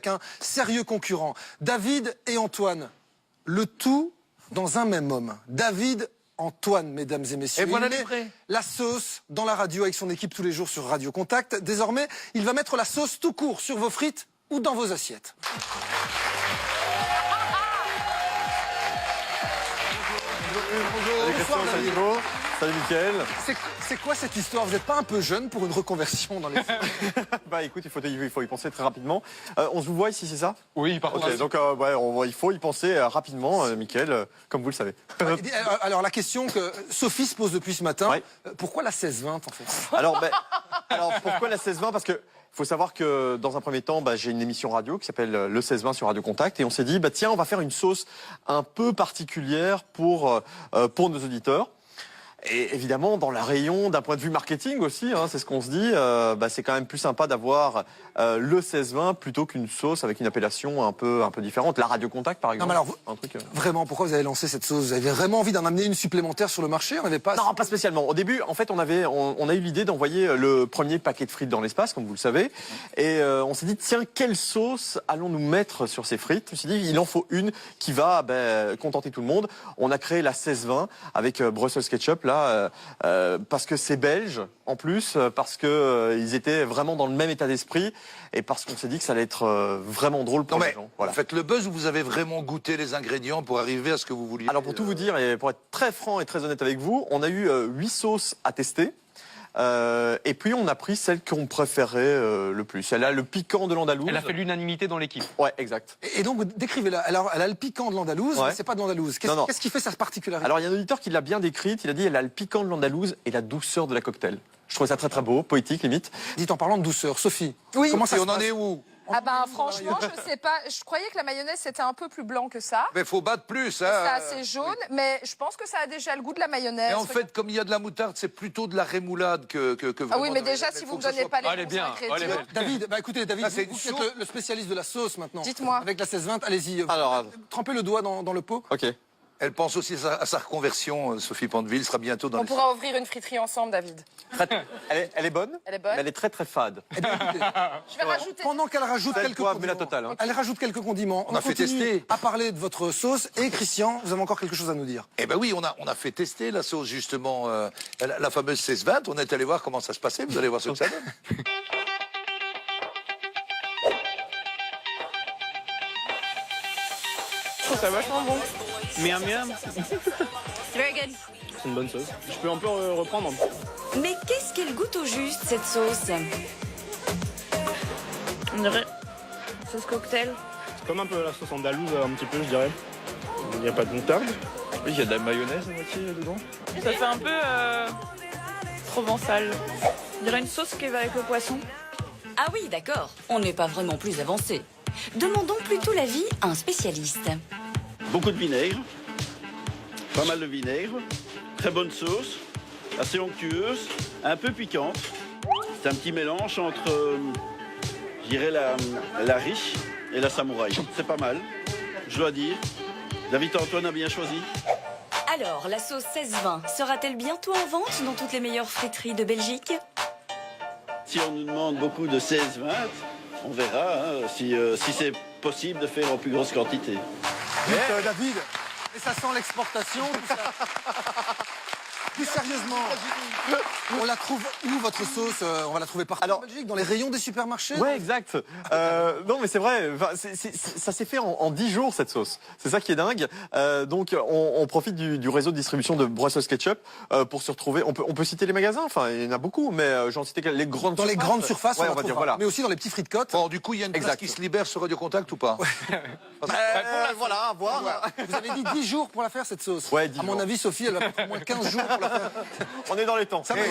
avec un sérieux concurrent. David et Antoine, le tout dans un même homme. David Antoine, mesdames et messieurs. Et voilà il met livré. la sauce dans la radio avec son équipe tous les jours sur Radio Contact. Désormais, il va mettre la sauce tout court sur vos frites ou dans vos assiettes. Salut Christian, salut Nico, salut Mickaël. C'est quoi cette histoire? Vous n'êtes pas un peu jeune pour une reconversion dans les... Bah écoute, il faut y penser très rapidement. On se vous voit ici, c'est ça? Oui, par contre. Ok, donc ouais, il faut y penser rapidement, Mickaël, comme vous le savez. Alors la question que Sophie se pose depuis ce matin, Ouais. Pourquoi la 16-20 en fait? Alors pourquoi la 16-20? Parce que faut savoir que dans un premier temps, j'ai une émission radio qui s'appelle le 16-20 sur Radio Contact et on s'est dit tiens, on va faire une sauce un peu particulière pour nos auditeurs. Et évidemment, dans la rayon, d'un point de vue marketing aussi, c'est ce qu'on se dit, c'est quand même plus sympa d'avoir le 16-20 plutôt qu'une sauce avec une appellation un peu différente. La Radio Contact, par exemple. Non, mais alors, vraiment, pourquoi vous avez lancé cette sauce? Vous avez vraiment envie d'en amener une supplémentaire sur le marché? On n'avait pas... Non, pas spécialement. Au début, en fait, on a eu l'idée d'envoyer le premier paquet de frites dans l'espace, comme vous le savez. Et on s'est dit, tiens, quelle sauce allons-nous mettre sur ces frites? Je me suis dit, il en faut une qui va contenter tout le monde. On a créé la 16-20 avec Brussels Ketchup, là, parce que c'est belge, en plus, parce que ils étaient vraiment dans le même état d'esprit, et parce qu'on s'est dit que ça allait être vraiment drôle pour les gens. Voilà. Vous faites le buzz ou vous avez vraiment goûté les ingrédients pour arriver à ce que vous vouliez? Alors pour tout vous dire, et pour être très franc et très honnête avec vous, on a eu 8 sauces à tester. Et puis on a pris celle qu'on préférait le plus. Elle a le piquant de l'andalouse. Elle a fait l'unanimité dans l'équipe. Ouais, exact. Et donc, décrivez-la. Alors, elle a le piquant de l'andalouse, Ouais. mais c'est pas de l'andalouse. Non. Qu'est-ce qui fait sa particularité? Alors il y a un auditeur qui l'a bien décrite, il a dit elle a le piquant de l'andalouse et la douceur de la cocktail. Je trouve ça très très beau, poétique limite. Dites en parlant de douceur, Sophie. Oui. Comment ça Et se on en passe? est où? Ah ben franchement, je sais pas. Je croyais que la mayonnaise c'était un peu plus blanc que ça. Mais faut battre plus, C'est assez jaune, mais je pense que ça a déjà le goût de la mayonnaise. Et en fait, comme il y a de la moutarde, c'est plutôt de la rémoulade que Ah oui, vraiment mais de- déjà, mais si faut vous me que ça donnez soit- pas les Allez bons bien, ingrédients. allez bien. David, écoutez, David, Ça, c'est vous une qui êtes soupe. le spécialiste de la sauce maintenant. Dites-moi. Avec la 16-20, allez-y. Alors, Trempez le doigt dans le pot. ok. Elle pense aussi à sa reconversion, Sophie Pandeville sera bientôt dans On les... pourra ouvrir une friterie ensemble, David. Elle est bonne. Elle est bonne. Mais elle est très très fade. Eh bien, écoutez, Je vais rajouter. pendant qu'elle rajoute Sel, quelques poivre, mais la condiments, totale, hein. elle rajoute quelques condiments. On a fait continue tester. à parler de votre sauce. Et Christian, vous avez encore quelque chose à nous dire. Eh ben oui, on a fait tester la sauce justement, la fameuse 16-20. On est allé voir comment ça se passait. Vous allez voir ce que ça donne. Je trouve ça vachement bon. Miam miam. Very good. C'est une bonne sauce. Je peux un peu reprendre. Mais qu'est-ce qu'elle goûte au juste, cette sauce? On dirait sauce cocktail. C'est comme un peu la sauce andalouse, un petit peu, je dirais. Il n'y a pas de moutarde. Oui, il y a de la mayonnaise à moitié dedans. Ça fait un peu provençal. On dirait une sauce qui va avec le poisson. Ah oui, d'accord. On n'est pas vraiment plus avancé. Demandons plutôt l'avis à un spécialiste. Beaucoup de vinaigre, pas mal de vinaigre, très bonne sauce, assez onctueuse, un peu piquante. C'est un petit mélange entre, je dirais, la riche et la samouraï. C'est pas mal, je dois dire. David Antoine a bien choisi. Alors, la sauce 16-20 sera-t-elle bientôt en vente dans toutes les meilleures friteries de Belgique? Si on nous demande beaucoup de 16-20, on verra si c'est possible de faire en plus grosse quantité. Dites, David, et ça sent l'exportation, tout ça. Plus sérieusement, on la trouve où votre sauce? On va la trouver partout en Belgique, dans les rayons des supermarchés? Ouais, exact. Non, mais c'est vrai. Enfin, ça s'est fait en 10 jours cette sauce. C'est ça qui est dingue. Donc, on profite du réseau de distribution de Brussels Ketchup pour se retrouver. On peut citer les magasins. Enfin, il y en a beaucoup, mais j'en citais les grandes. Dans les grandes surfaces, ouais, on va la dire trouvera. voilà. Mais aussi dans les petits frites-côtes. Bon, du coup, il y a une place Exact. qui se libère sur Radio Contact ou pas? Voilà, à voir. Vous avez dit 10 jours pour la faire, cette sauce. Ouais, 10 À mon jours. avis, Sophie, elle va prendre au moins 15 jours pour la faire. On est dans les temps. Ça va.